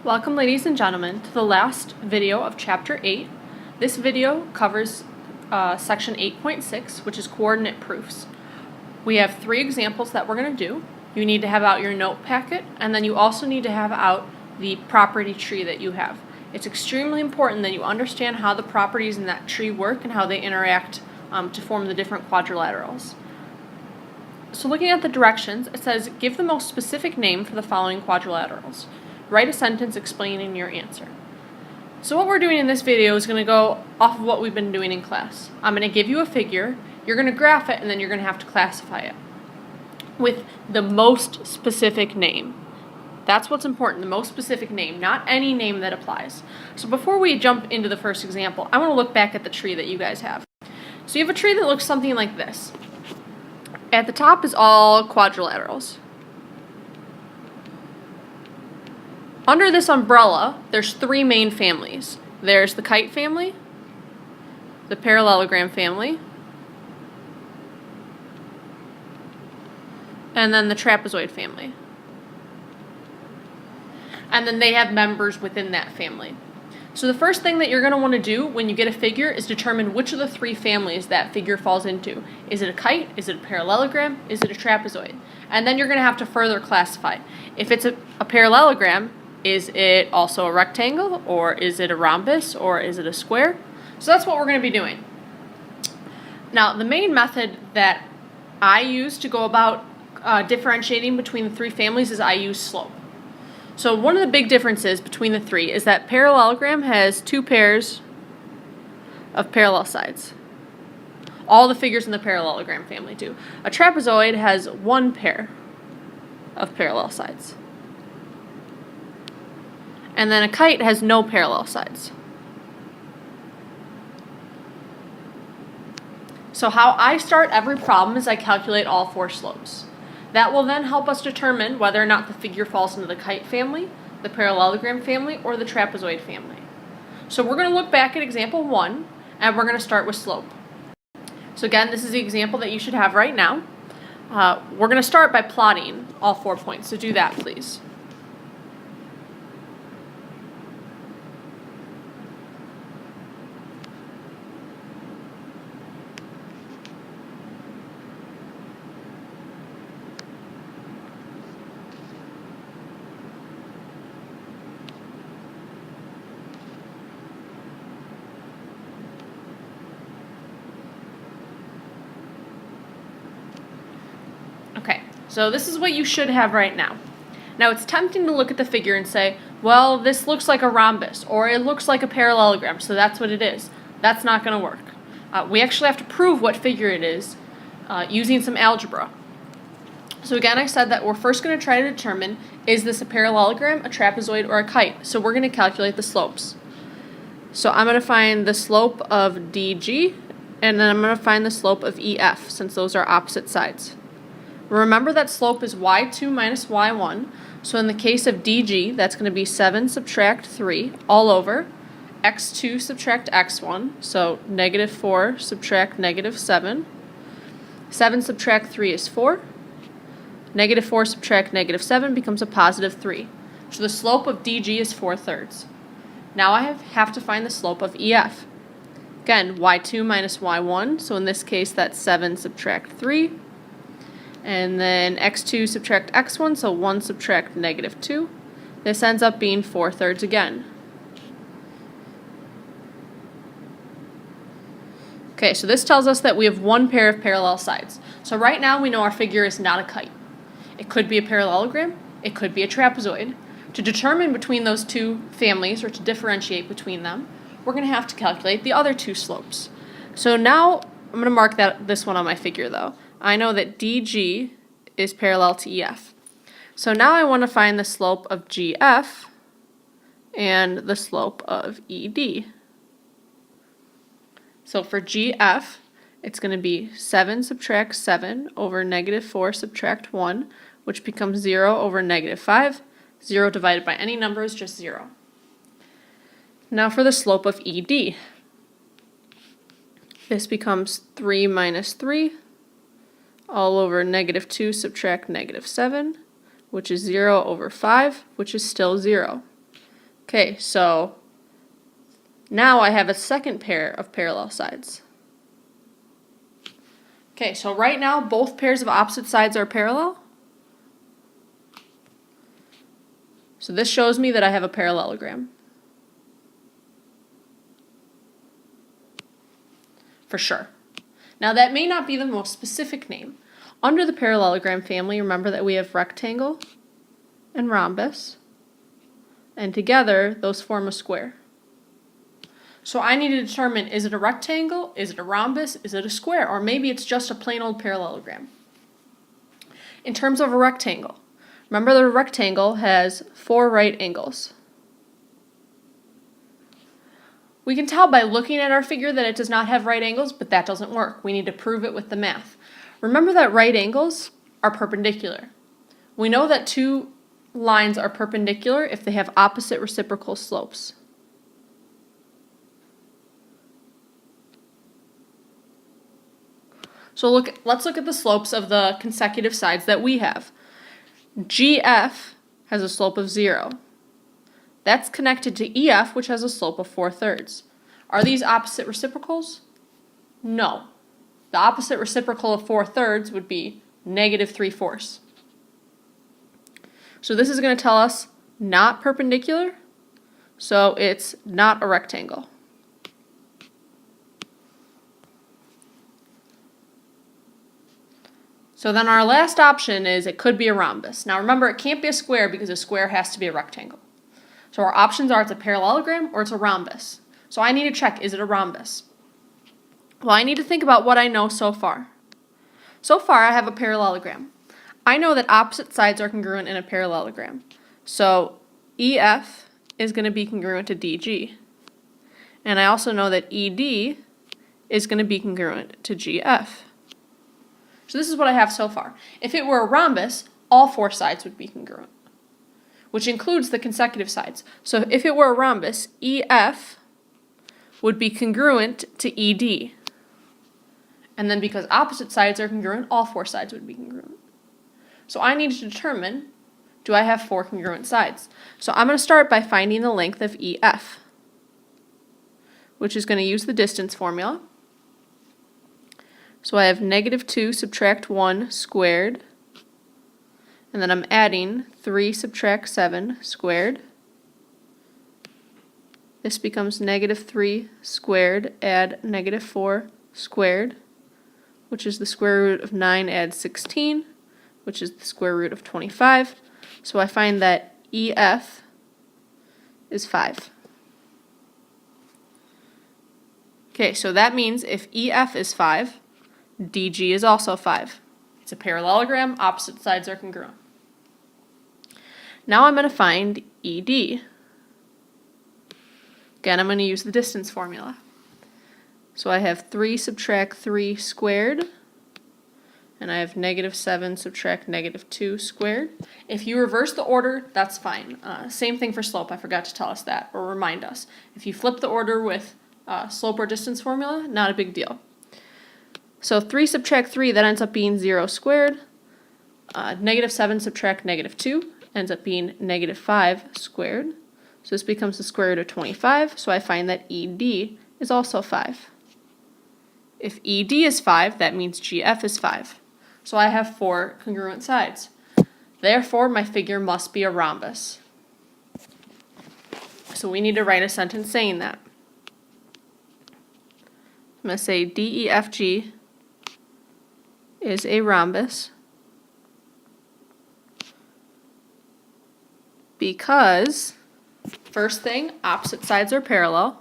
Welcome, ladies and gentlemen, to the last video of Chapter 8. This video covers Section 8.6, which is coordinate proofs. We have 3 examples that we're going to do. You need to have out your note packet, and then you also need to have out the property tree that you have. It's extremely important that you understand how the properties in that tree work and how they interact to form the different quadrilaterals. So looking at the directions, it says, give the most specific name for the following quadrilaterals. Write a sentence explaining your answer. So what we're doing in this video is going to go off of what we've been doing in class. I'm going to give you a figure, you're going to graph it, and then you're going to have to classify it with the most specific name. That's what's important, the most specific name, not any name that applies. So before we jump into the first example, I want to look back at the tree that you guys have. So you have a tree that looks something like this. At the top is all quadrilaterals. Under this umbrella, there's 3 main families. There's the kite family, the parallelogram family, and then the trapezoid family. And then they have members within that family. So the first thing that you're going to want to do when you get a figure is determine which of the 3 families that figure falls into. Is it a kite? Is it a parallelogram? Is it a trapezoid? And then you're going to have to further classify. If it's a parallelogram, is it also a rectangle, or is it a rhombus, or is it a square? So that's what we're going to be doing. Now, the main method that I use to go about differentiating between the 3 families is I use slope. So one of the big differences between the 3 is that parallelogram has 2 pairs of parallel sides. All the figures in the parallelogram family do. A trapezoid has 1 pair of parallel sides. And then a kite has no parallel sides. So how I start every problem is I calculate all 4 slopes. That will then help us determine whether or not the figure falls into the kite family, the parallelogram family, or the trapezoid family. So we're going to look back at example 1, and we're going to start with slope. So again, this is the example that you should have right now. We're going to start by plotting all 4 points, so do that, please. Okay, so this is what you should have right now. Now it's tempting to look at the figure and say, well, this looks like a rhombus, or it looks like a parallelogram, so that's what it is. That's not going to work. We actually have to prove what figure it is using some algebra. So again, I said that we're first going to try to determine, is this a parallelogram, a trapezoid, or a kite? So we're going to calculate the slopes. So I'm going to find the slope of DG, and then I'm going to find the slope of EF, since those are opposite sides. Remember that slope is y2 minus y1, so in the case of DG, that's going to be 7 subtract 3 all over x2 subtract x1, so negative 4 subtract negative 7. 7 subtract 3 is 4. Negative 4 subtract negative 7 becomes a positive 3. So the slope of DG is 4/3. Now I have to find the slope of EF. Again, y2 minus y1, so in this case that's 7 subtract 3. And then x2 subtract x1, so 1 subtract negative 2. This ends up being 4/3 again. Okay, so this tells us that we have 1 pair of parallel sides. So right now we know our figure is not a kite. It could be a parallelogram, it could be a trapezoid. To determine between those 2 families, or to differentiate between them, we're going to have to calculate the other 2 slopes. So now I'm going to mark this one on my figure though. I know that DG is parallel to EF. So now I want to find the slope of GF and the slope of ED. So for GF, it's going to be 7 subtract 7 over negative 4 subtract 1, which becomes 0 over negative 5. 0 divided by any number is just 0. Now for the slope of ED. This becomes 3 minus 3 all over negative 2 subtract negative 7, which is 0 over 5, which is still 0. Okay, so now I have a second pair of parallel sides. Okay, so right now both pairs of opposite sides are parallel. So this shows me that I have a parallelogram. For sure. Now that may not be the most specific name. Under the parallelogram family, remember that we have rectangle and rhombus, and together those form a square. So I need to determine, is it a rectangle, is it a rhombus, is it a square, or maybe it's just a plain old parallelogram. In terms of a rectangle, remember the rectangle has 4 right angles. We can tell by looking at our figure that it does not have right angles, but that doesn't work. We need to prove it with the math. Remember that right angles are perpendicular. We know that 2 lines are perpendicular if they have opposite reciprocal slopes. So let's look at the slopes of the consecutive sides that we have. GF has a slope of 0. That's connected to EF, which has a slope of 4/3. Are these opposite reciprocals? No. The opposite reciprocal of 4/3 would be -3/4. So this is going to tell us not perpendicular, so it's not a rectangle. So then our last option is it could be a rhombus. Now remember, it can't be a square because a square has to be a rectangle. So our options are it's a parallelogram or it's a rhombus. So I need to check, is it a rhombus? Well, I need to think about what I know so far. So far, I have a parallelogram. I know that opposite sides are congruent in a parallelogram. So EF is going to be congruent to DG. And I also know that ED is going to be congruent to GF. So this is what I have so far. If it were a rhombus, all 4 sides would be congruent, which includes the consecutive sides. So if it were a rhombus, EF would be congruent to ED. And then because opposite sides are congruent, all 4 sides would be congruent. So I need to determine, do I have 4 congruent sides? So I'm going to start by finding the length of EF, which is going to use the distance formula. So I have -2 subtract 1 squared, and then I'm adding 3 subtract 7 squared. This becomes -3 squared, add -4 squared, which is the square root of 9 add 16, which is the square root of 25. So I find that EF is 5. Okay, so that means if EF is 5, DG is also 5. It's a parallelogram, opposite sides are congruent. Now I'm going to find ED. Again, I'm going to use the distance formula. So I have 3 subtract 3 squared, and I have -7 subtract -2 squared. If you reverse the order, that's fine. Same thing for slope, I forgot to tell us that, or remind us. If you flip the order with slope or distance formula, not a big deal. So 3 subtract 3, that ends up being 0 squared. -7 subtract -2 ends up being -5 squared. So this becomes the square root of 25, so I find that ED is also 5. If ED is 5, that means GF is 5. So I have 4 congruent sides. Therefore, my figure must be a rhombus. So we need to write a sentence saying that. I'm going to say DEFG is a rhombus because, first thing, opposite sides are parallel.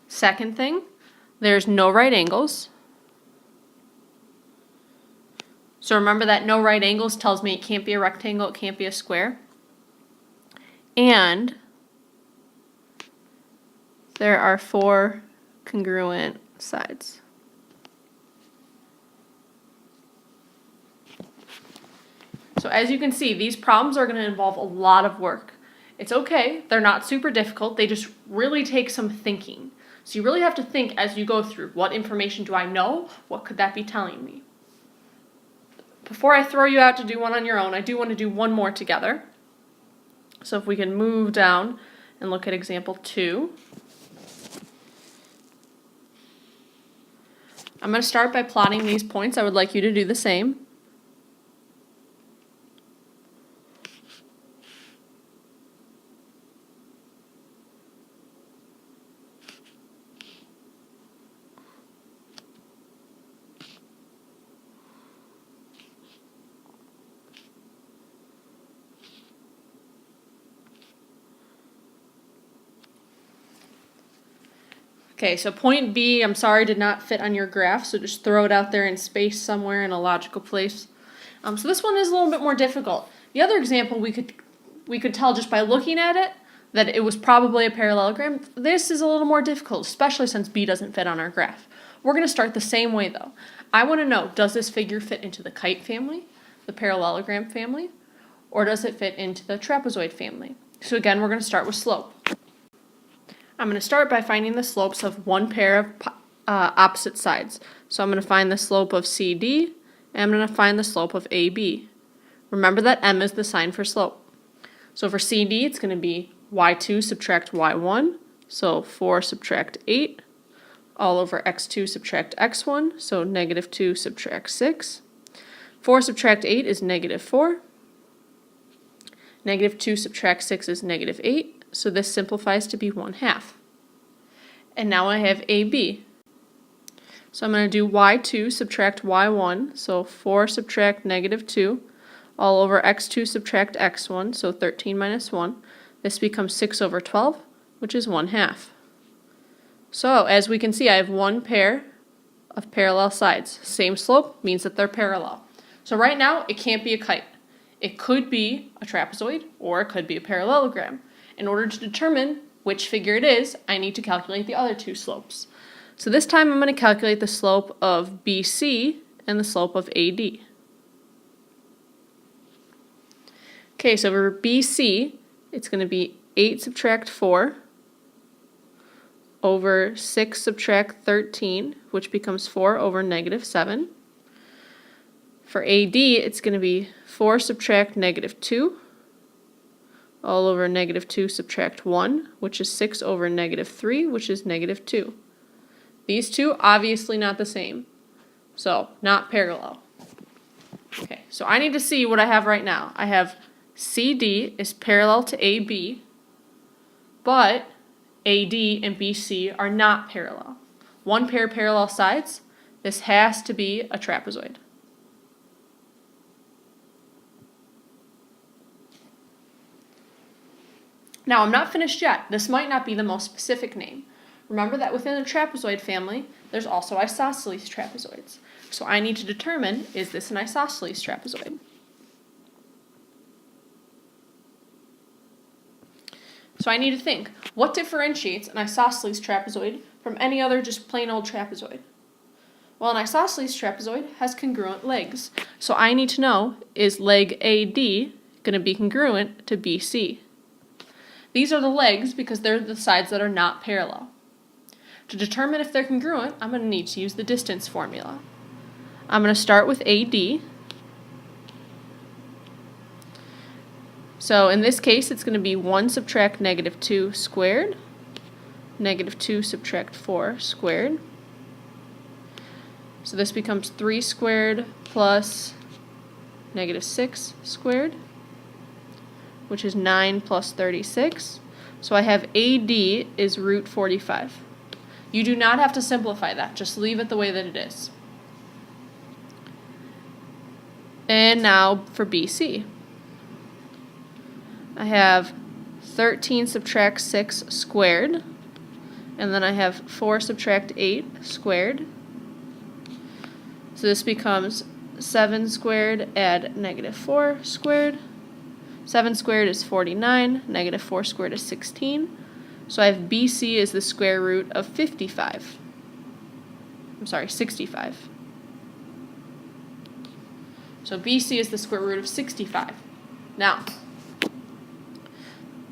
Second thing, there's no right angles. So remember that no right angles tells me it can't be a rectangle, it can't be a square. And there are 4 congruent sides. So as you can see, these problems are going to involve a lot of work. It's okay, they're not super difficult, they just really take some thinking. So you really have to think as you go through, what information do I know? What could that be telling me? Before I throw you out to do one on your own, I do want to do one more together. So if we can move down and look at example 2. I'm going to start by plotting these points. I would like you to do the same. Okay, so point B, I'm sorry, did not fit on your graph, so just throw it out there in space somewhere in a logical place. So this one is a little bit more difficult. The other example, we could tell just by looking at it that it was probably a parallelogram. This is a little more difficult, especially since B doesn't fit on our graph. We're going to start the same way though. I want to know, does this figure fit into the kite family, the parallelogram family, or does it fit into the trapezoid family? So again, we're going to start with slope. I'm going to start by finding the slopes of one pair of opposite sides. So I'm going to find the slope of CD, and I'm going to find the slope of AB. Remember that M is the sign for slope. So for CD, it's going to be y2 subtract y1, so 4 subtract 8, all over x2 subtract x1, so negative 2 subtract 6. 4 subtract 8 is negative 4. Negative 2 subtract 6 is negative 8. So this simplifies to be 1/2. And now I have AB. So I'm going to do y2 subtract y1, so 4 subtract negative 2, all over x2 subtract x1, so 13 minus 1. This becomes 6 over 12, which is 1/2. So as we can see, I have one pair of parallel sides. Same slope means that they're parallel. So right now, it can't be a kite. It could be a trapezoid, or it could be a parallelogram. In order to determine which figure it is, I need to calculate the other two slopes. So this time I'm going to calculate the slope of BC and the slope of AD. Okay, so for BC, it's going to be 8 subtract 4 over 6 subtract 13, which becomes 4 over negative 7. For AD, it's going to be 4 subtract negative 2, all over negative 2 subtract 1, which is 6 over negative 3, which is negative 2. These two, obviously not the same, so not parallel. Okay, so I need to see what I have right now. I have CD is parallel to AB, but AD and BC are not parallel. One pair of parallel sides, this has to be a trapezoid. Now, I'm not finished yet. This might not be the most specific name. Remember that within the trapezoid family, there's also isosceles trapezoids. So I need to determine, is this an isosceles trapezoid? So I need to think, what differentiates an isosceles trapezoid from any other just plain old trapezoid? Well, an isosceles trapezoid has congruent legs. So I need to know, is leg AD going to be congruent to BC? These are the legs because they're the sides that are not parallel. To determine if they're congruent, I'm going to need to use the distance formula. I'm going to start with AD. So in this case, it's going to be 1 subtract negative 2 squared, negative 2 subtract 4 squared. So this becomes 3 squared plus negative 6 squared, which is 9 plus 36. So I have AD is root 45. You do not have to simplify that. Just leave it the way that it is. And now for BC. I have 13 subtract 6 squared, and then I have 4 subtract 8 squared. So this becomes 7 squared add negative 4 squared. 7 squared is 49, negative 4 squared is 16. So I have BC is the square root of 65. I'm sorry, 65. So BC is the square root of 65. Now,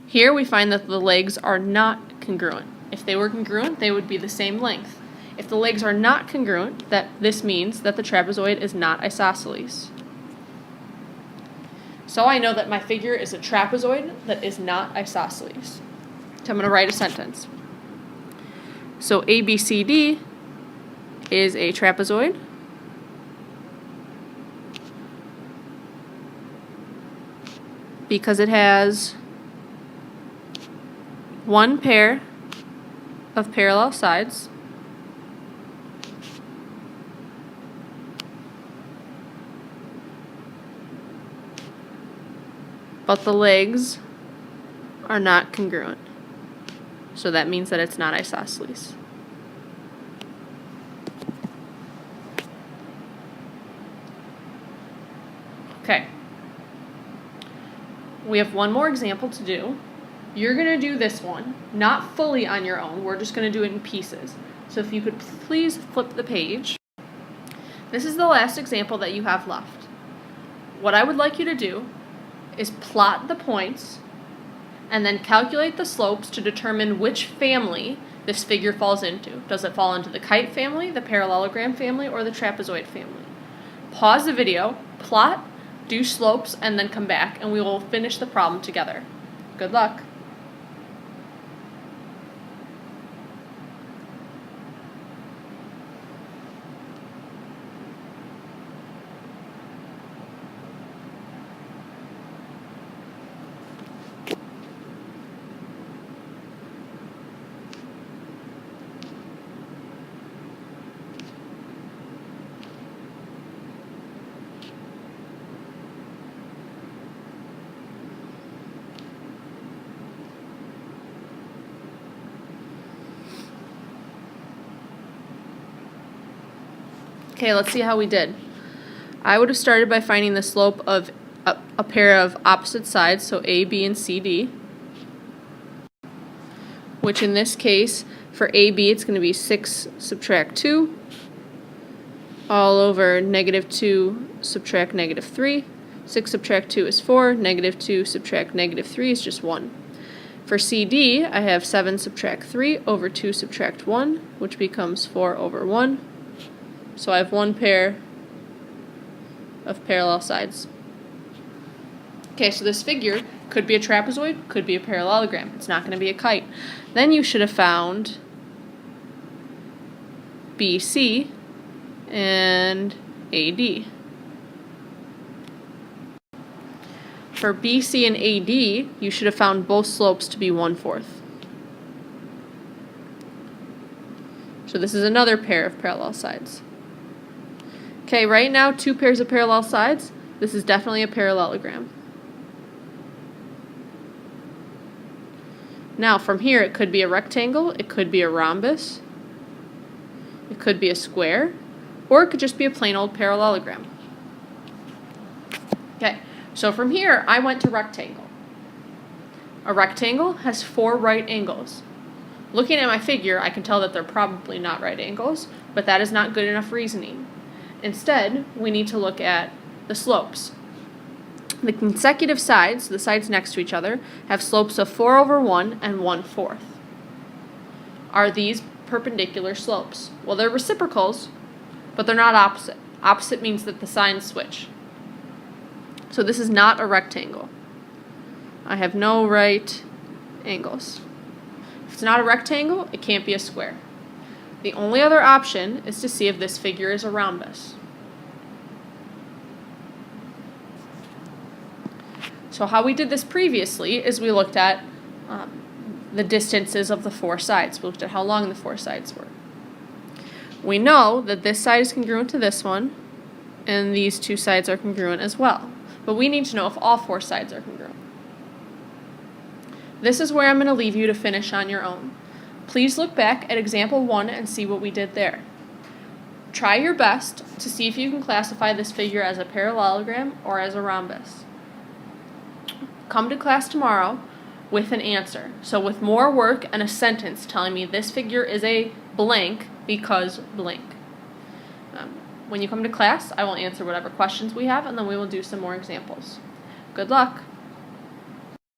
here we find that the legs are not congruent. If they were congruent, they would be the same length. If the legs are not congruent, this means that the trapezoid is not isosceles. So I know that my figure is a trapezoid that is not isosceles. So I'm going to write a sentence. So ABCD is a trapezoid. Because it has one pair of parallel sides but the legs are not congruent. So that means that it's not isosceles. Okay. We have one more example to do. You're going to do this one, not fully on your own. We're just going to do it in pieces. So if you could please flip the page. This is the last example that you have left. What I would like you to do is plot the points and then calculate the slopes to determine which family this figure falls into. Does it fall into the kite family, the parallelogram family, or the trapezoid family? Pause the video, plot, do slopes, and then come back, and we will finish the problem together. Good luck. Okay, let's see how we did. I would have started by finding the slope of a pair of opposite sides, so A, B, and C, D, which in this case, for AB, it's going to be 6 subtract 2, all over -2 subtract -3. 6 subtract 2 is 4, -2 subtract -3 is just 1. For CD, I have 7 subtract 3 over 2 subtract 1, which becomes 4 over 1. So I have one pair of parallel sides. Okay, so this figure could be a trapezoid, could be a parallelogram. It's not going to be a kite. Then you should have found BC and AD. For BC and AD, you should have found both slopes to be 1/4. So this is another pair of parallel sides. Okay, right now, 2 pairs of parallel sides. This is definitely a parallelogram. Now, from here, it could be a rectangle, it could be a rhombus, it could be a square, or it could just be a plain old parallelogram. Okay, so from here, I went to rectangle. A rectangle has 4 right angles. Looking at my figure, I can tell that they're probably not right angles, but that is not good enough reasoning. Instead, we need to look at the slopes. The consecutive sides, the sides next to each other, have slopes of 4 over 1 and 1/4. Are these perpendicular slopes? Well, they're reciprocals, but they're not opposite. Opposite means that the signs switch. So this is not a rectangle. I have no right angles. If it's not a rectangle, it can't be a square. The only other option is to see if this figure is a rhombus. So how we did this previously is we looked at the distances of the 4 sides. We looked at how long the 4 sides were. We know that this side is congruent to this one, and these 2 sides are congruent as well. But we need to know if all 4 sides are congruent. This is where I'm going to leave you to finish on your own. Please look back at example 1 and see what we did there. Try your best to see if you can classify this figure as a parallelogram or as a rhombus. Come to class tomorrow with an answer. So with more work and a sentence telling me this figure is a blank because blank. When you come to class, I will answer whatever questions we have, and then we will do some more examples. Good luck.